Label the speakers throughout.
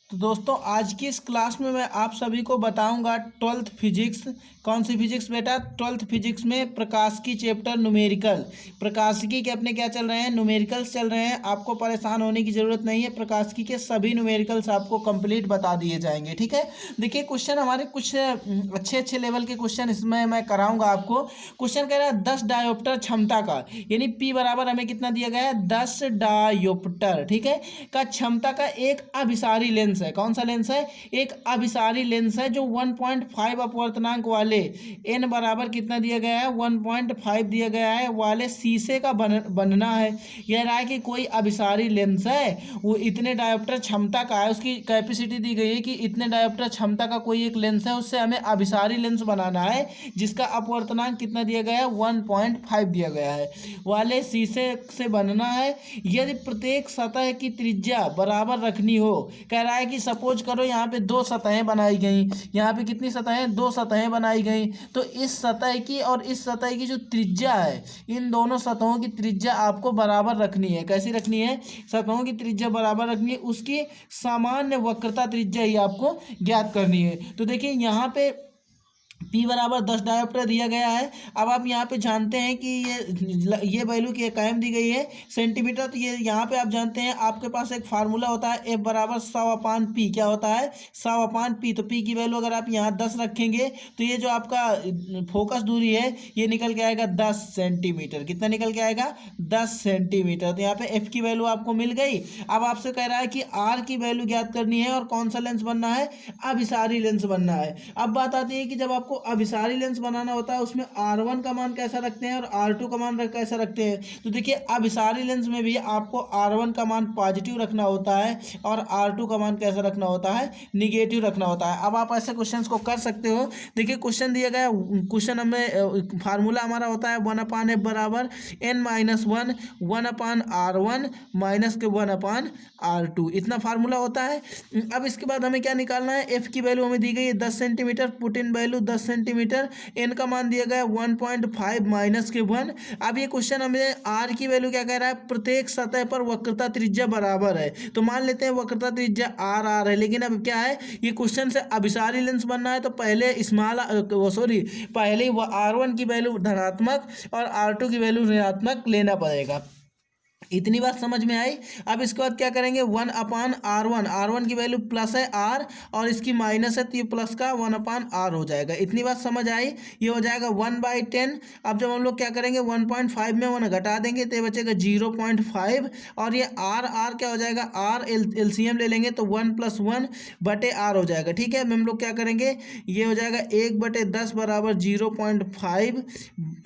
Speaker 1: तो दोस्तों आज की इस क्लास में मैं आप सभी को बताऊंगा ट्वेल्थ फिजिक्स। कौन सी फिजिक्स बेटा? ट्वेल्थ फिजिक्स में प्रकाशिकी चैप्टर न्यूमेरिकल। प्रकाशिकी के अपने क्या चल रहे हैं? न्यूमेरिकल्स चल रहे हैं। आपको परेशान होने की ज़रूरत नहीं है, प्रकाशिकी के सभी न्यूमेरिकल्स आपको कंप्लीट बता दिए जाएंगे। ठीक है, देखिए क्वेश्चन हमारे कुछ अच्छे अच्छे लेवल के क्वेश्चन इसमें मैं कराऊंगा आपको। क्वेश्चन कह रहा है 10 डायोप्टर क्षमता का, यानी पी बराबर हमें कितना दिया गया है? 10 डायोप्टर, ठीक है, का क्षमता का एक अभिसारी लेंस है। कौन सा लेंस है? एक अभिसारी लेंस है जो 1.5 अपवर्तनांक वाले एन बराबर कितना दिया गया है? 1.5 दिया गया है वाले शीशे का बनना है। यह रहा है कि कोई अभिसारी लेंस है, वो इतने डायोप्टर क्षमता का है, उसकी कैपेसिटी दी गई है कि इतने डायोप्टर क्षमता का कोई एक लेंस है, उससे हमें अभिसारी लेंस बनाना है जिसका अपवर्तनांक कितना दिया गया है? 1.5 दिया गया है वाले शीशे से बनना है। यदि प्रत्येक सतह की त्रिज्या बराबर रखनी हो, कह रहा है कि सपोज करो यहाँ पे दो सतहें बनाई गई, यहाँ पे कितनी सतहें? दो सतहें बनाई गई। तो इस सतह की और इस सतह की जो त्रिज्या है, इन दोनों सतहों की त्रिज्या आपको बराबर रखनी है। कैसी रखनी है? सतहों की त्रिज्या बराबर रखनी है, उसकी सामान्य वक्रता त्रिज्या ही आपको ज्ञात करनी है। तो देखिए यहाँ पे P बराबर 10 डायोप्टर दिया गया है। अब आप यहाँ पे जानते हैं कि ये वैल्यू की कायम दी गई है सेंटीमीटर। तो ये यहाँ पे आप जानते हैं आपके पास एक फार्मूला होता है F बराबर 100/P। क्या होता है? 100/P। तो P की वैल्यू अगर आप यहाँ 10 रखेंगे तो ये जो आपका फोकस दूरी है ये निकल के आएगा 10 सेंटीमीटर। कितना निकल के आएगा? 10 सेंटीमीटर। तो यहाँ पे F की वैल्यू आपको मिल गई। अब आपसे कह रहा है कि R की वैल्यू ज्ञात करनी है और कौन सा लेंस बनना है? अभिसारी लेंस बनना है। अब बात आती है कि जब आपको अभिसारी लेंस बनाना होता है उसमें R1 का मान कैसा रखते हैं और R2 का मान कैसा रखते हैं? तो देखिए अभिसारी लेंस में भी आपको R1 का मान पॉजिटिव रखना होता है और R2 का मान कैसा रखना होता है? निगेटिव रखना होता है। अब आप ऐसे क्वेश्चंस को कर सकते हो। देखिए क्वेश्चन दिया गया, क्वेश्चन हमें फार्मूला हमारा होता है 1/f बराबर n-1 1/R1 माइनस के 1/R2, इतना फार्मूला होता है। अब इसके बाद हमें क्या निकालना है? एफ की वैल्यू हमें दी गई है 10 centimetre, put in value 10 centimetre, N का मान दिया गया है 1.5 माइनस के 1। अब ये क्वेश्चन हमें आर की वैल्यू क्या कह रहा है? प्रत्येक सतह पर वक्रता त्रिज्या बराबर है। तो मान लेते हैं वक्रता त्रिज्या आर है, लेकिन अब क्या है, ये क्वेश्चन से अभिसारी लेंस बनना है तो पहले पहले R1 की वैल्यू धनात्मक और R2 की वैल्यू ऋणात्मक लेना पड़ेगा। इतनी बात समझ में आई। अब इसके बाद क्या करेंगे? 1/R1, R1 की वैल्यू प्लस है R और इसकी माइनस है तो ये प्लस का 1/R हो जाएगा। इतनी बात समझ आई। ये हो जाएगा 1/10। अब जब हम लोग क्या करेंगे 1.5 में 1 घटा देंगे तो ये बचेगा 0.5 और ये R क्या हो जाएगा? R एलसीएम ले लेंगे तो 1 + 1/R हो जाएगा। ठीक है, अब हम लोग क्या करेंगे, ये हो जाएगा 1/10 बराबर 0.5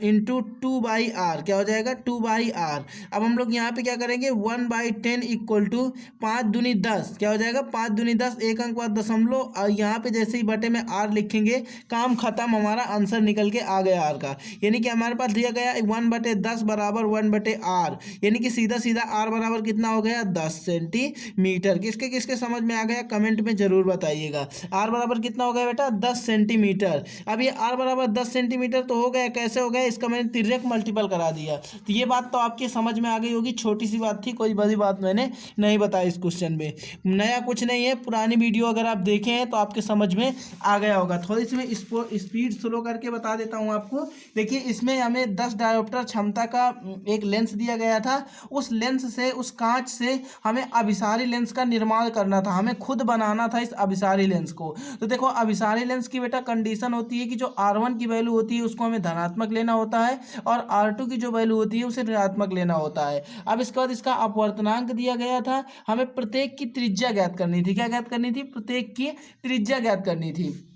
Speaker 1: इंटू 2/R। क्या हो जाएगा? 2/R। अब हम लोग यहाँ पे क्या करेंगे 1/10 इक्वल टू 5 दूनी 10। क्या हो जाएगा? 5 दूनी 10, एक अंक बाद दशमलव और यहाँ पे जैसे ही बटे में आर लिखेंगे काम खत्म, हमारा आंसर निकल के आ गया आर का। यानी कि हमारे पास दिया गया 1/10 बराबर 1/R, यानी कि सीधा सीधा आर बराबर कितना हो गया? 10 सेंटीमीटर। किसके किसके समझ में आ गया कमेंट में जरूर बताइएगा। आर बराबर कितना हो गया बेटा? 10 सेंटीमीटर। अब ये आर बराबर 10 सेंटीमीटर तो हो गया, कैसे हो गया? इसका मैंने तिर्यक मल्टीपल करा दिया। तो ये बात तो आपकी समझ में आ गई होगी, छोटी सी बात थी, कोई बड़ी बात मैंने नहीं बताई इस क्वेश्चन में। नया कुछ नहीं है, पुरानी वीडियो अगर आप देखे हैं तो आपके समझ में आ गया होगा। थोड़ी सी मैं स्पीड स्लो करके बता देता हूं आपको। देखिए इसमें हमें 10 डायोप्टर क्षमता का एक लेंस दिया गया था। उस लेंस से, उस कांच से हमें अभिसारी लेंस का निर्माण करना था, हमें खुद बनाना था इस अभिसारी लेंस को। तो देखो अभिसारी लेंस की बेटा कंडीशन होती है कि जो R1 की वैल्यू होती है उसको हमें धनात्मक लेना होता है और R2 की जो वैल्यू होती है उसे ऋणात्मक लेना होता है। अब इसके बाद इसका अपवर्तनांक दिया गया था, हमें प्रत्येक की त्रिज्या ज्ञात करनी थी। क्या ज्ञात करनी थी? प्रत्येक की त्रिज्या ज्ञात करनी थी।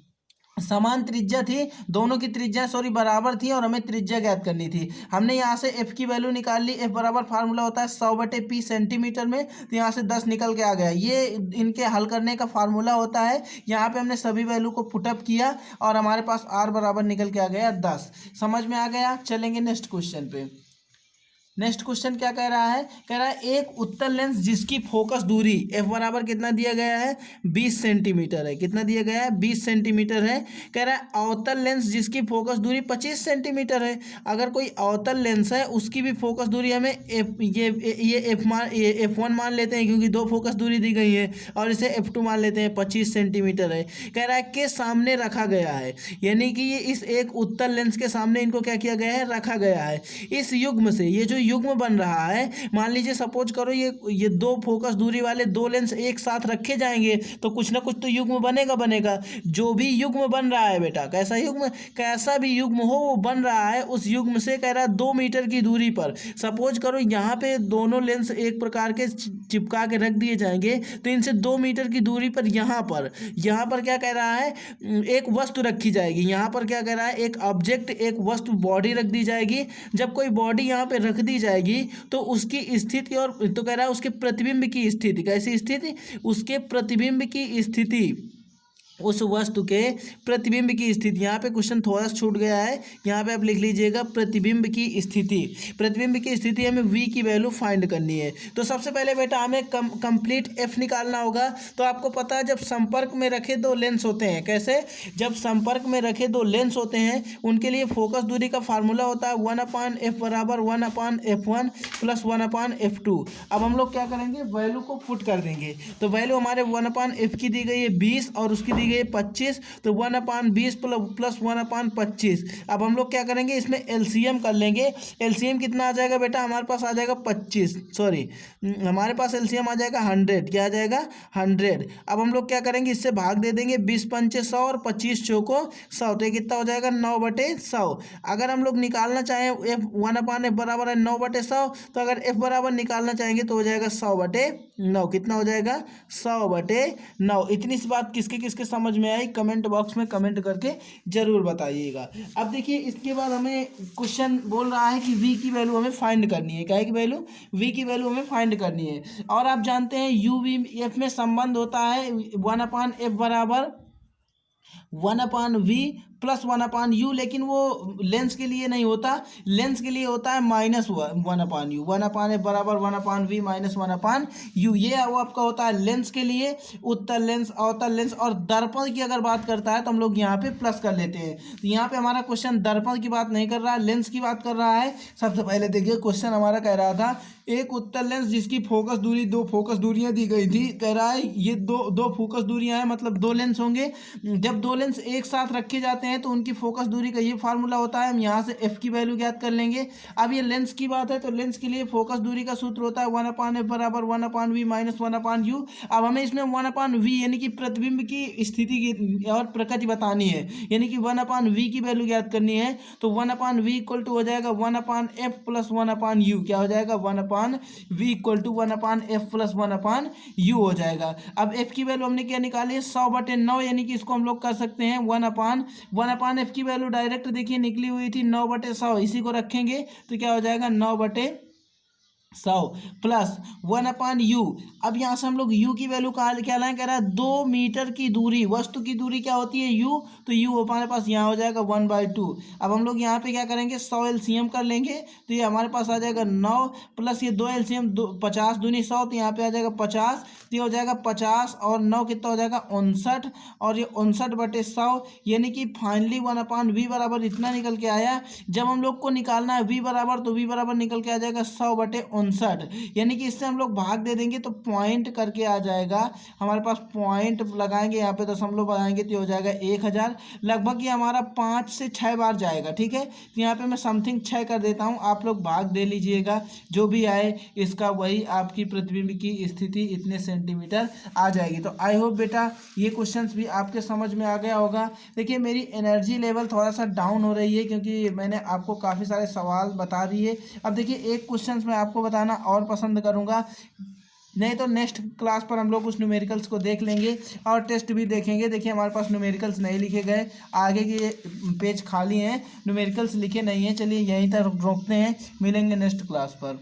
Speaker 1: समान त्रिज्या थी, दोनों की त्रिज्या बराबर थी और हमें त्रिज्या ज्ञात करनी थी। हमने यहाँ से F की वैल्यू निकाल ली। F बराबर फार्मूला होता है 100/P सेंटीमीटर में, तो यहाँ से 10 निकल के आ गया। ये इनके हल करने का फार्मूला होता है। यहाँ पे हमने सभी वैल्यू को पुटअप किया और हमारे पास R बराबर निकल के आ गया 10। समझ में आ गया? चलेंगे नेक्स्ट क्वेश्चन पे। नेक्स्ट क्वेश्चन क्या कह रहा है, कह रहा है एक उत्तल लेंस जिसकी फोकस दूरी एफ बराबर कितना दिया गया है 20 सेंटीमीटर है, कितना दिया गया है 20 सेंटीमीटर है। कह रहा है अवतल लेंस जिसकी फोकस दूरी 25 सेंटीमीटर है। अगर कोई अवतल लेंस है उसकी भी फोकस दूरी हमें F1 मान लेते हैं क्योंकि दो फोकस दूरी दी गई है, और इसे F2 मान लेते हैं 25 सेंटीमीटर है। कह रहा है के सामने रखा गया है, यानी कि ये इस एक उत्तल लेंस के सामने इनको क्या किया गया है, रखा गया है। इस युग्म से ये जो युग्म बन रहा है, मान लीजिए सपोज करो ये दो फोकस दूरी वाले दो लेंस एक साथ रखे जाएंगे तो कुछ ना कुछ तो युग्म बनेगा। जो भी युग्म बन रहा है बेटा, कैसा युग्म, कैसा भी युग्म हो वो बन रहा है, उस युग्म से कह रहा है 2 मीटर की दूरी पर, सपोज करो यहाँ पे दोनों लेंस एक प्रकार के चिपका के रख दिए जाएंगे तो इनसे 2 मीटर की दूरी पर यहाँ पर क्या कह रहा है, एक वस्तु रखी जाएगी। यहाँ पर क्या कह रहा है, एक ऑब्जेक्ट, एक वस्तु बॉडी रख दी जाएगी। जब कोई बॉडी यहाँ पे रख दी जाएगी तो उसकी स्थिति, और तो कह रहा है उसके प्रतिबिंब की स्थिति, कैसी स्थिति, उसके प्रतिबिंब की स्थिति, उस वस्तु के प्रतिबिंब की स्थिति। यहाँ पे क्वेश्चन थोड़ा सा छूट गया है, यहाँ पे आप लिख लीजिएगा प्रतिबिंब की स्थिति। प्रतिबिंब की स्थिति हमें v की वैल्यू फाइंड करनी है। तो सबसे पहले बेटा हमें कंप्लीट f निकालना होगा। तो आपको पता है जब संपर्क में रखे दो लेंस होते हैं, कैसे, जब संपर्क में रखे दो लेंस होते हैं उनके लिए फोकस दूरी का फार्मूला होता है 1/f बराबर 1/f1 प्लस 1/f2। अब हम लोग क्या करेंगे, वैल्यू को पुट कर देंगे। तो वैल्यू हमारे 1/f की दी गई है 20 और उसकी दी गई 25, तो 1/20 प्लस 1/25। अब हम लोग क्या करेंगे, इसमें एलसीएम कर लेंगे। एलसीएम कितना आ जाएगा बेटा, हमारे पास आ जाएगा 25, सॉरी हमारे पास एलसीएम आ जाएगा 100, क्या आ जाएगा 100। अब हम लोग क्या करेंगे, इससे भाग दे देंगे, 20 पंचे 100 और 25 चौको 100, तो ये कितना हो जाएगा 9/100। अगर हम लोग निकालना चाहें f 1/f बराबर है 9/100, तो अगर f बराबर निकालना चाहेंगे तो हो जाएगा 100/9, कितना हो जाएगा 100/9। इतनी सी बात किसके किसके समझ में आई, कमेंट बॉक्स में कमेंट करके जरूर बताइएगा। अब देखिए इसके बाद हमें क्वेश्चन बोल रहा है कि v की वैल्यू हमें फाइंड करनी है, क्या है की वैल्यू, v की वैल्यू हमें फाइंड करनी है। और आप जानते हैं u v f में संबंध होता है 1/f बराबर 1/v प्लस 1/u, लेकिन वो लेंस के लिए नहीं होता, लेंस के लिए होता है -1/u। 1/f बराबर 1/v माइनस 1/u, ये वो आपका होता है लेंस के लिए। उत्तल लेंस, अवतल लेंस और दर्पण की अगर बात करता है तो हम लोग यहाँ पे प्लस कर लेते हैं। तो यहाँ पे हमारा क्वेश्चन दर्पण की बात नहीं कर रहा है, लेंस की बात कर रहा है। सबसे पहले देखिए क्वेश्चन हमारा कह रहा था एक उत्तल लेंस जिसकी फोकस दूरी, दो फोकस दूरियां दी गई थी। कह रहा है ये दो फोकस दूरियां हैं, मतलब दो लेंस होंगे। जब दो लेंस एक साथ रखे जाते हैं तो उनकी फोकस दूरी का ये फार्मूला होता है, हम यहाँ से f की वैल्यू ज्ञात कर लेंगे। अब ये लेंस की बात है तो लेंस के लिए फोकस दूरी का सूत्र होता है 1/f बराबर 1/v माइनस 1/u। अब हमें इसमें 1/v यानी कि प्रतिबिंब की स्थिति की और प्रकृति बतानी है, यानी कि 1/v की वैल्यू ज्ञात करनी है। तो 1/v इक्वल टू हो जाएगा 1/f प्लस 1/u, क्या हो जाएगा 1/v equal to 1/f plus 1/u हो जाएगा। अब f की वैल्यू हमने क्या निकाली है 100/9, यानी कि इसको हम लोग कर सकते हैं 1/f की वैल्यू डायरेक्ट देखिए निकली हुई थी 9/100, इसी को रखेंगे तो क्या हो जाएगा 9/100 प्लस 1/u। अब यहाँ से हम लोग u की वैल्यू क्या लाएं, कह रहा है 2 मीटर की दूरी, वस्तु की दूरी क्या होती है u, तो u हमारे पास यहाँ हो जाएगा 1/2। अब हम लोग यहाँ पे क्या करेंगे 100 एलसीएम कर लेंगे, तो ये हमारे पास आ जाएगा 9 प्लस ये 2 एलसीएम 50 दूनी 100, तो यहाँ पे आ जाएगा 50, तो ये हो जाएगा 50 और 9 कितना हो जाएगा 59, और ये 59/100, यानी कि फाइनली 1/v बराबर इतना निकल के आया। जब हम लोग को निकालना है v बराबर, तो v बराबर निकल के आ जाएगा 100/59, यानी कि इससे हम लोग भाग दे देंगे तो पॉइंट करके आ जाएगा हमारे पास। पॉइंट लगाएंगे यहाँ पे, दशमलव लगाएंगे तो हो जाएगा 1000। लगभग ये हमारा 5 से 6 बार जाएगा, ठीक है। तो यहाँ पे मैं समथिंग 6 कर देता हूँ, आप लोग भाग दे लीजिएगा, जो भी आए इसका वही आपकी प्रतिबिंब की स्थिति इतने सेंटीमीटर आ जाएगी। तो आई होप बेटा ये क्वेश्चंस भी आपके समझ में आ गया होगा। देखिए मेरी एनर्जी लेवल थोड़ा सा डाउन हो रही है क्योंकि मैंने आपको काफ़ी सारे सवाल बता दिए। अब देखिए एक क्वेश्चन मैं आपको बताना और पसंद करूंगा, नहीं तो नेक्स्ट क्लास पर हम लोग उस न्यूमेरिकल्स को देख लेंगे और टेस्ट भी देखेंगे। देखिए हमारे पास न्यूमेरिकल्स नहीं लिखे गए, आगे के पेज खाली हैं, न्यूमेरिकल्स लिखे नहीं हैं। चलिए यहीं तक रोकते हैं, मिलेंगे नेक्स्ट क्लास पर।